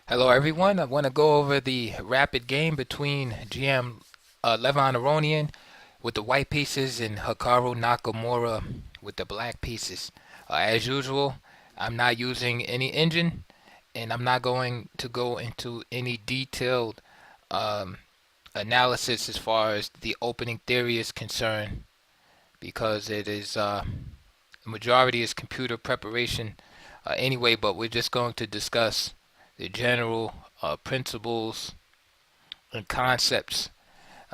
Hello, everyone. I want to go over the rapid game between GM Levon Aronian with the white pieces and Hikaru Nakamura with the black pieces. As usual, I'm not using any engine, and I'm not going to go into any detailed um, analysis as far as the opening theory is concerned, because it is the majority is computer preparation anyway. But we're just going to discuss the general principles and concepts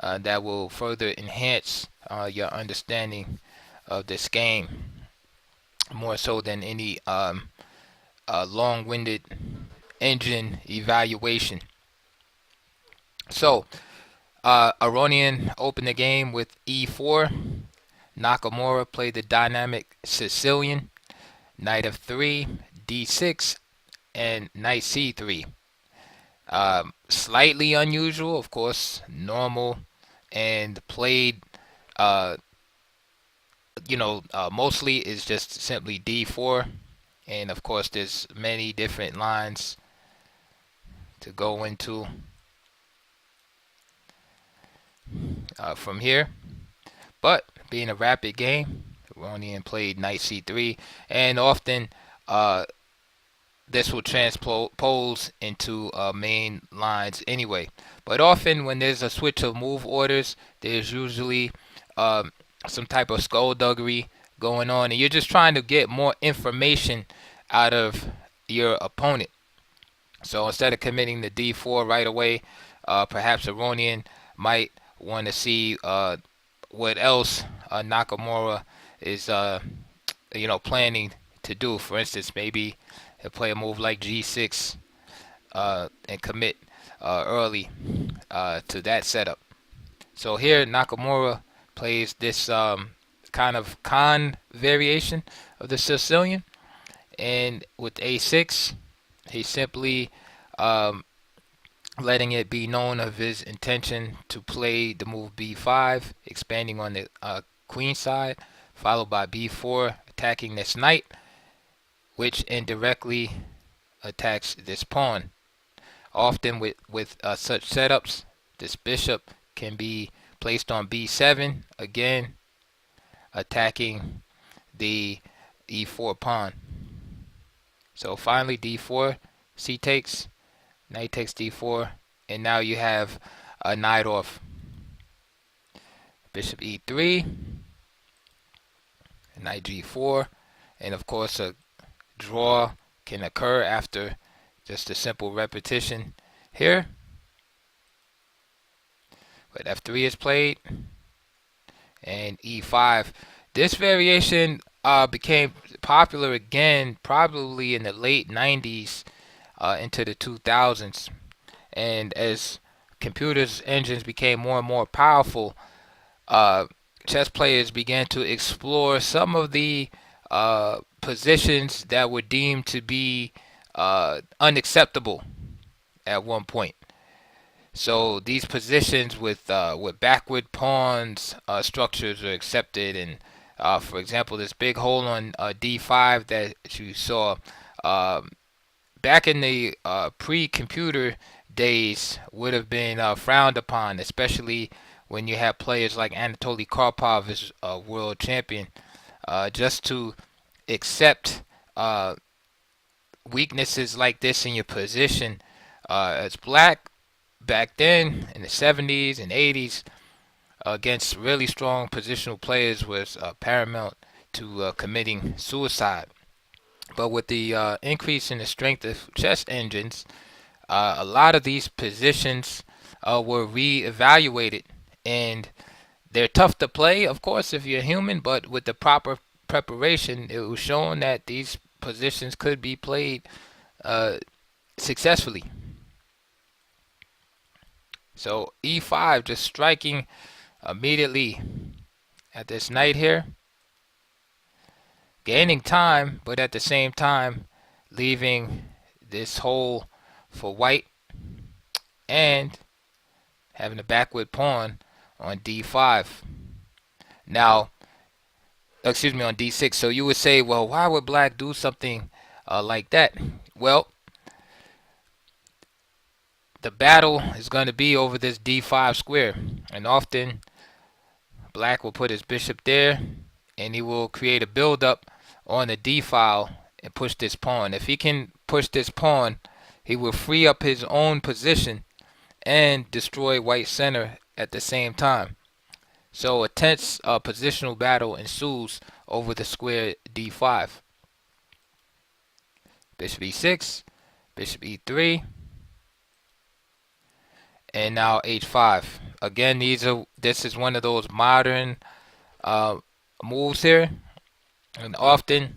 that will further enhance your understanding of this game, more so than any long-winded engine evaluation. So, Aronian opened the game with e4. Nakamura played the dynamic Sicilian, knight of 3, d6, and knight c3. Slightly unusual, of course, normal, and played, uh, mostly is just simply d4. And of course, there's many different lines to go into from here. But being a rapid game, Ronian played knight c3, and often uh, this will transpose into main lines anyway. But often when there's a switch of move orders, there's usually um, some type of skullduggery going on, and you're just trying to get more information out of your opponent. So instead of committing the d4 right away, perhaps Aronian might want to see what else Nakamura is, planning to do. For instance, maybe he'll play a move like g6 and commit early to that setup. So here Nakamura plays this kind of con variation of the Sicilian, and with a6, he simply um, letting it be known of his intention to play the move b5, expanding on the queen side, followed by b4, attacking this knight, which indirectly attacks this pawn. Often with such setups, this bishop can be placed on b7, again attacking the e4 pawn. So finally d4, c takes, knight takes d4, and now you have a knight off. Bishop e3, knight g4, and of course a draw can occur after just a simple repetition here. But f3 is played, and e5. This variation became popular again probably in the late 90s into the 2000s. And as computers engines became more and more powerful, uh, chess players began to explore some of the positions that were deemed to be unacceptable at one point. So these positions with backward pawns structures are accepted, and for example, this big hole on d5 that you saw um, back in the pre-computer days would have been frowned upon, especially when you have players like Anatoly Karpov as a world champion. Just to accept weaknesses like this in your position as black back then in the 70s and 80s against really strong positional players was paramount to committing suicide. But with the increase in the strength of chess engines, a lot of these positions were re-evaluated, and they're tough to play, of course, if you're human. But with the proper preparation, it was shown that these positions could be played uh, successfully. So e5, just striking immediately at this knight here, gaining time, but at the same time leaving this hole for white, and having a backward pawn on d5. Now, excuse me, on d6. So you would say, well, why would black do something like that? Well, the battle is going to be over this d5 square, and often black will put his bishop there, and he will create a build-up on the d file and push this pawn. If he can push this pawn, he will free up his own position and destroy white center at the same time. So a tense positional battle ensues over the square d5. Bishop e6, bishop e3, and now h5. Again, this is one of those modern moves here, and often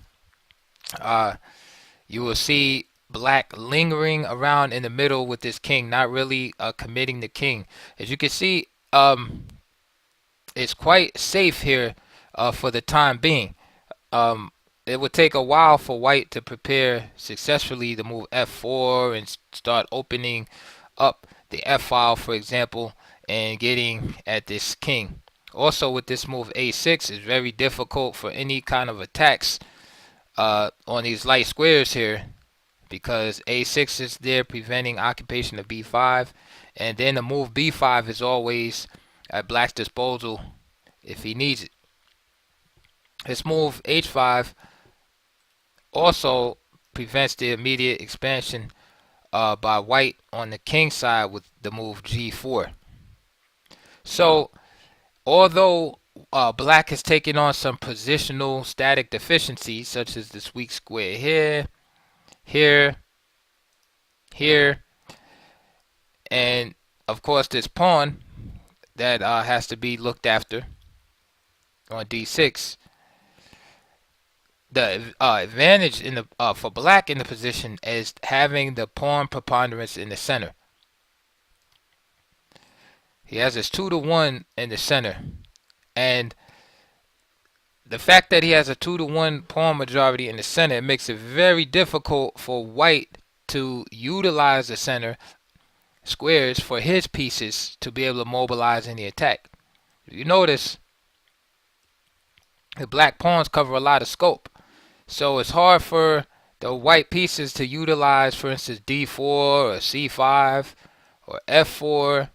you will see black lingering around in the middle with this king, not really committing the king. As you can see, it's quite safe here for the time being. It would take a while for white to prepare successfully to move f4 and start opening up the f file, for example, and getting at this king. Also, with this move a6, it's very difficult for any kind of attacks on these light squares here, because a6 is there preventing occupation of b5, and then the move b5 is always at black's disposal if he needs it. This move h5 also prevents the immediate expansion by white on the king side with the move g4. So although black has taken on some positional static deficiencies, such as this weak square here, here, here, and of course this pawn that has to be looked after on d6, the advantage in the for black in the position is having the pawn preponderance in the center. He has his 2-to-1 in the center, and the fact that he has a 2-to-1 pawn majority in the center, it makes it very difficult for white to utilize the center squares for his pieces to be able to mobilize in the attack. If you notice, the black pawns cover a lot of scope, so it's hard for the white pieces to utilize, for instance, d4 or c5 or f4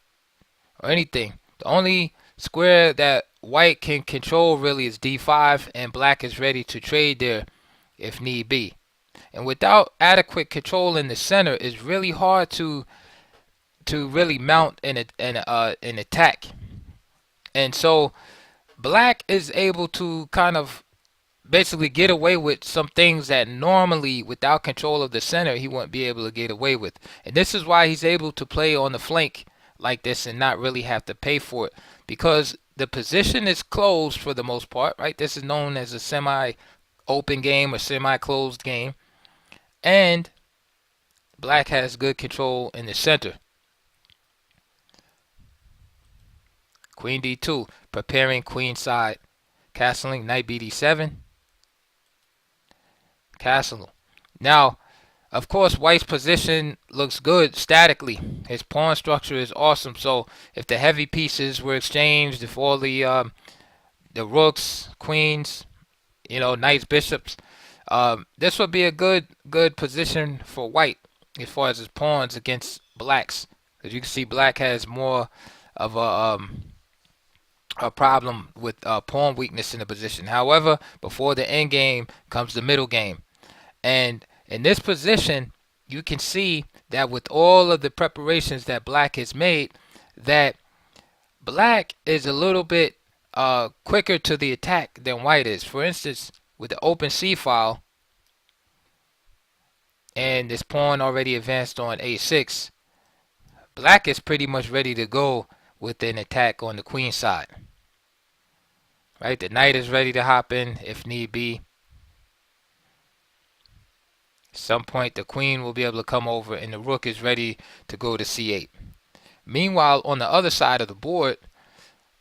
or anything. The only square that white can control really is d5, and black is ready to trade there if need be. And without adequate control in the center, it's really hard to really mount an attack. And so black is able to kind of basically get away with some things that normally, without control of the center, he wouldn't be able to get away with. And this is why he's able to play on the flank like this and not really have to pay for it, because the position is closed for the most part, right? This is known as a semi-open game or semi-closed game, and black has good control in the center. Queen d2, preparing queen side, castling, knight bd7, castle. Now, of course, white's position looks good statically. His pawn structure is awesome. So if the heavy pieces were exchanged, if all the rooks, queens, knights, bishops, this would be a good position for white as far as his pawns against blacks. As you can see, black has more of a problem with pawn weakness in the position. However, before the end game comes the middle game, and in this position, you can see that with all of the preparations that black has made, that black is a little bit quicker to the attack than white is. For instance, with the open c file, and this pawn already advanced on a6, black is pretty much ready to go with an attack on the queen side. Right, the knight is ready to hop in if need be. At some point, the queen will be able to come over, and the rook is ready to go to c8. Meanwhile, on the other side of the board,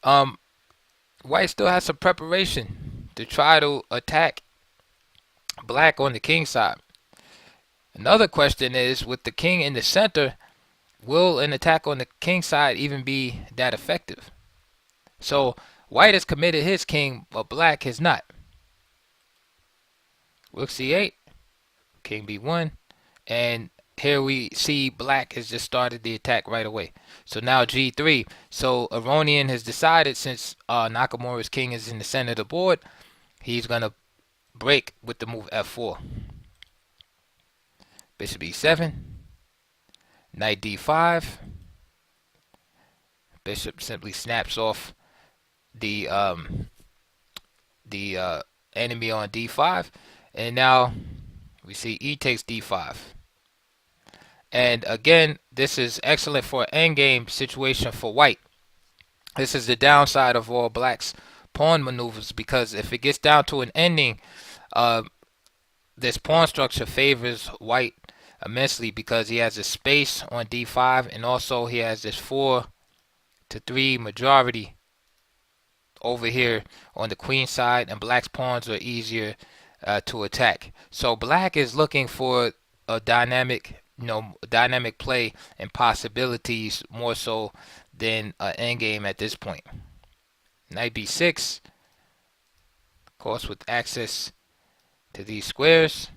white still has some preparation to try to attack black on the king side. Another question is, with the king in the center, will an attack on the king side even be that effective? So white has committed his king, but black has not. Rook c8, king b1, and here we see black has just started the attack right away. So now G3. So Aronian has decided, since Nakamura's king is in the center of the board, he's going to break with the move F4. Bishop E7. Knight D5. Bishop simply snaps off the enemy on D5. And now we see E takes D5. And again, this is excellent for an endgame situation for white. This is the downside of all black's pawn maneuvers, because if it gets down to an ending, this pawn structure favors white immensely, because he has a space on D5, and also he has this 4-3 majority over here on the queen side, and black's pawns are easier to attack. So black is looking for a dynamic play and possibilities more so than an endgame at this point. Knight B6, of course, with access to these squares,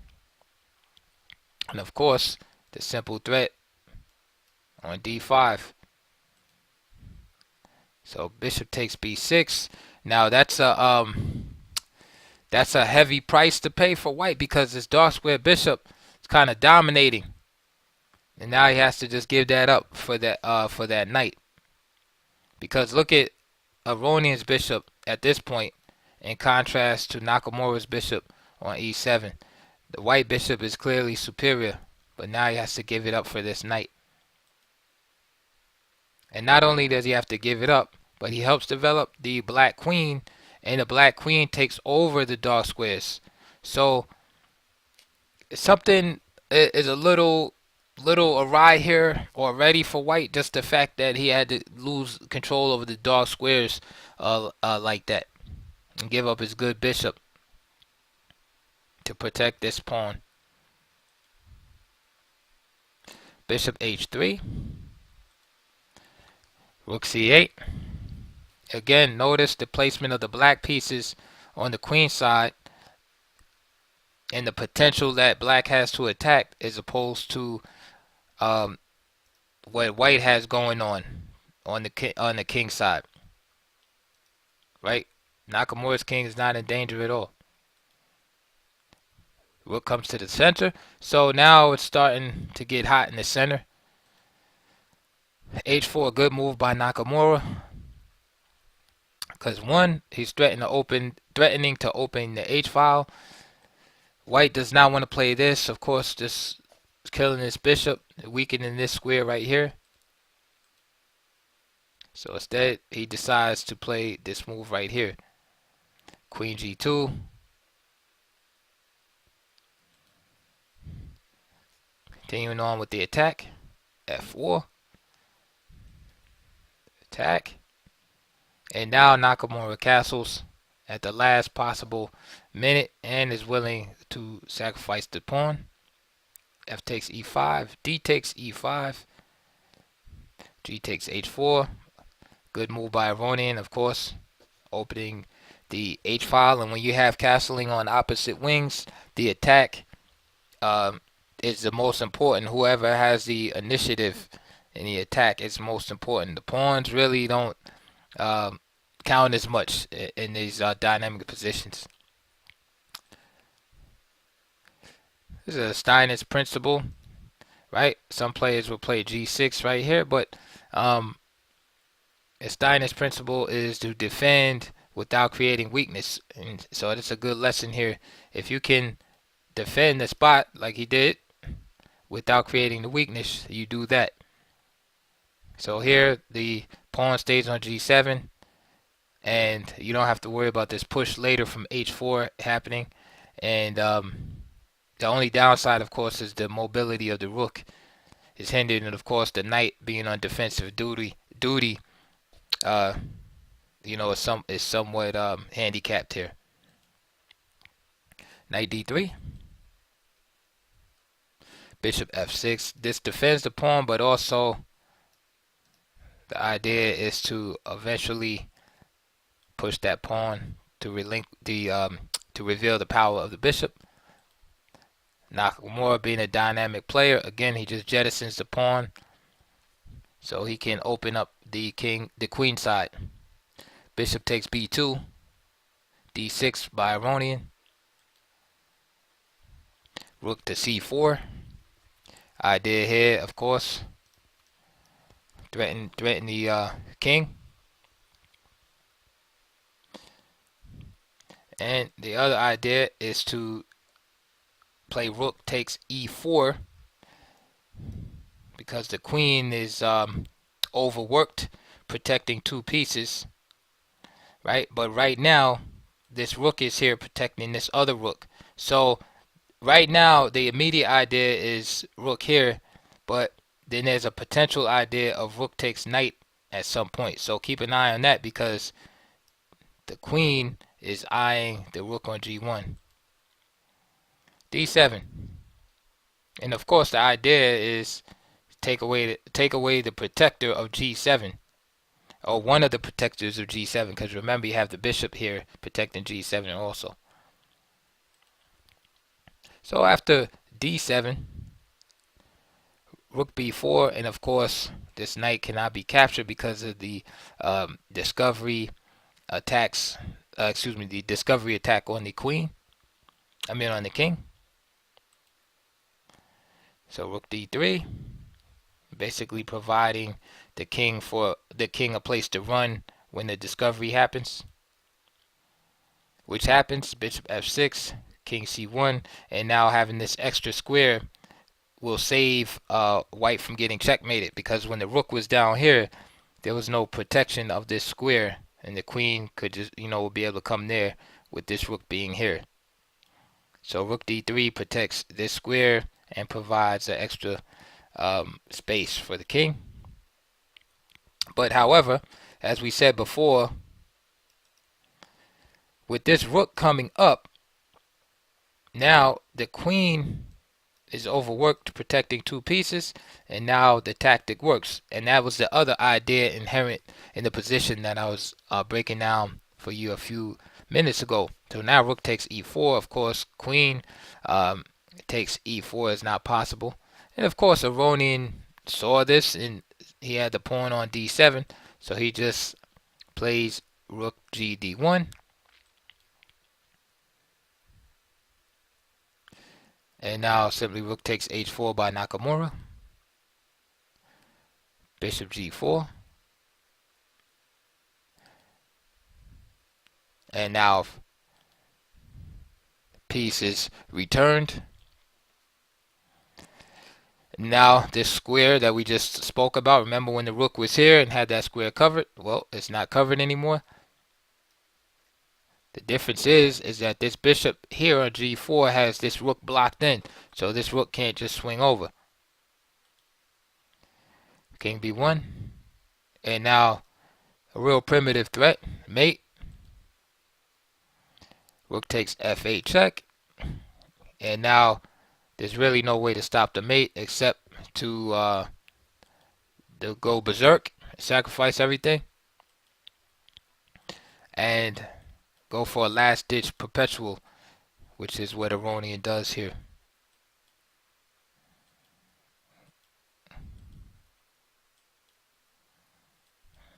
and of course the simple threat on D5. So bishop takes B6. Now that's a heavy price to pay for white, because this dark square bishop is kind of dominating. And now he has to just give that up for that knight. Because look at Aronian's bishop at this point in contrast to Nakamura's bishop on E7. The white bishop is clearly superior, but now he has to give it up for this knight. And not only does he have to give it up, but he helps develop the black queen, and the black queen takes over the dark squares. So something is a little awry here already for white. Just the fact that he had to lose control over the dark squares like that, and give up his good bishop to protect this pawn. Bishop H3. Rook C8. Again, notice the placement of the black pieces on the queen side and the potential that black has to attack, as opposed to what white has going on the king side. Right? Nakamura's king is not in danger at all. Rook comes to the center. So now it's starting to get hot in the center. H4, a good move by Nakamura. Because one, he's threatening to open the H file. White does not want to play this. Of course, just killing this bishop, weakening this square right here. So instead, he decides to play this move right here. Queen G2. Continuing on with the attack. F4. Attack. And now Nakamura castles at the last possible minute and is willing to sacrifice the pawn. F takes E5. D takes E5. G takes H4. Good move by Aronian, of course, opening the H file. And when you have castling on opposite wings, the attack is the most important. Whoever has the initiative in the attack is most important. The pawns really don't count as much in these dynamic positions. This is a Steinitz principle, right? Some players will play G6 right here, but a Steinitz principle is to defend without creating weakness. And so it's a good lesson here. If you can defend the spot like he did without creating the weakness, you do that. So here the pawn stays on G7, and you don't have to worry about this push later from H4 happening. And the only downside, of course, is the mobility of the rook is hindered, and of course the knight being on defensive duty, is somewhat handicapped here. Knight D3. Bishop F6. This defends the pawn, but also the idea is to eventually push that pawn to reveal the power of the bishop. Nakamura being a dynamic player, again, he just jettisons the pawn so he can open up the queen side. Bishop takes b2, d6 by Aronian. Rook to c4. Idea here, of course, threaten the king. And the other idea is to play rook takes e4 because the queen is overworked, protecting two pieces, right? But right now, this rook is here protecting this other rook. So right now, the immediate idea is rook here, but then there's a potential idea of rook takes knight at some point. So keep an eye on that because the queen is eyeing the rook on g1. d7. And of course, the idea is take away the protector of g7, or one of the protectors of g7, because remember you have the bishop here protecting g7 also. So after d7, rook b4, and of course this knight cannot be captured because of the discovery attacks. The discovery attack on the queen. on the king. So rook d3, basically providing the king a place to run when the discovery happens. Which happens, bishop f6, king c1, and now having this extra square will save white from getting checkmated, because when the rook was down here, there was no protection of this square, and the queen could just, be able to come there with this rook being here. So rook d3 protects this square and provides an extra space for the king. But however, as we said before, with this rook coming up, now the queen is overworked protecting two pieces, and now the tactic works. And that was the other idea inherent in the position that I was breaking down for you a few minutes ago. So now rook takes e4. Of course, queen takes e4 is not possible. And of course, Aronian saw this, and he had the pawn on d7, so he just plays rook gd1. And now simply rook takes h4 by Nakamura. Bishop g4. And now piece is returned. Now this square that we just spoke about, remember when the rook was here and had that square covered? Well, it's not covered anymore. The difference is that this bishop here on g4 has this rook blocked in, so this rook can't just swing over. King b1, and now a real primitive threat, mate. Rook takes f8 check, and now there's really no way to stop the mate except to go berserk, sacrifice everything, and go for a last-ditch perpetual, which is what Aronian does here.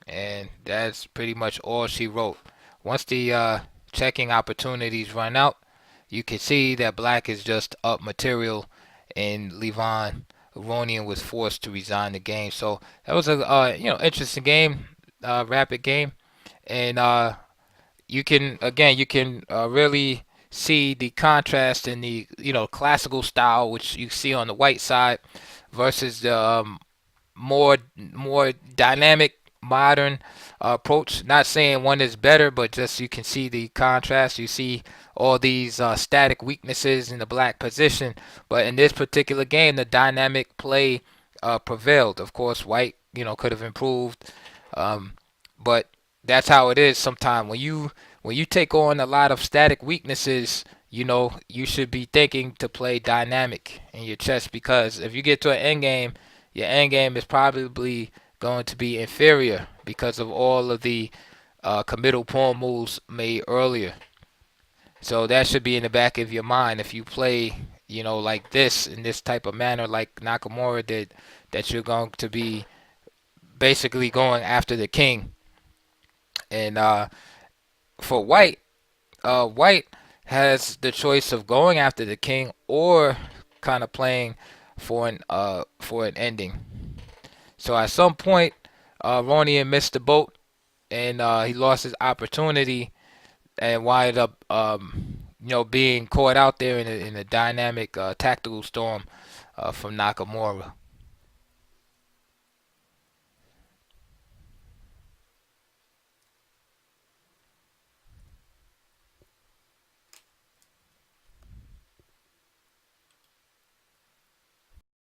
And that's pretty much all she wrote. Once the checking opportunities run out, you can see that black is just up material, and Levon Aronian was forced to resign the game. So that was a interesting game, rapid game, and you can really see the contrast in the classical style which you see on the white side versus the more dynamic modern approach. Not saying one is better, but just you can see the contrast. You see all these static weaknesses in the black position, but in this particular game, the dynamic play prevailed. Of course, white could have improved, but that's how it is sometimes. When you take on a lot of static weaknesses, you should be thinking to play dynamic in your chess, because if you get to an endgame, your endgame is probably going to be inferior because of all of the committal pawn moves made earlier. So that should be in the back of your mind if you play like this in this type of manner, like Nakamura did, that you're going to be basically going after the king. And for White has the choice of going after the king or kind of playing for an ending. So at some point, Ronian missed the boat and he lost his opportunity and wind up being caught out there in a dynamic tactical storm from Nakamura.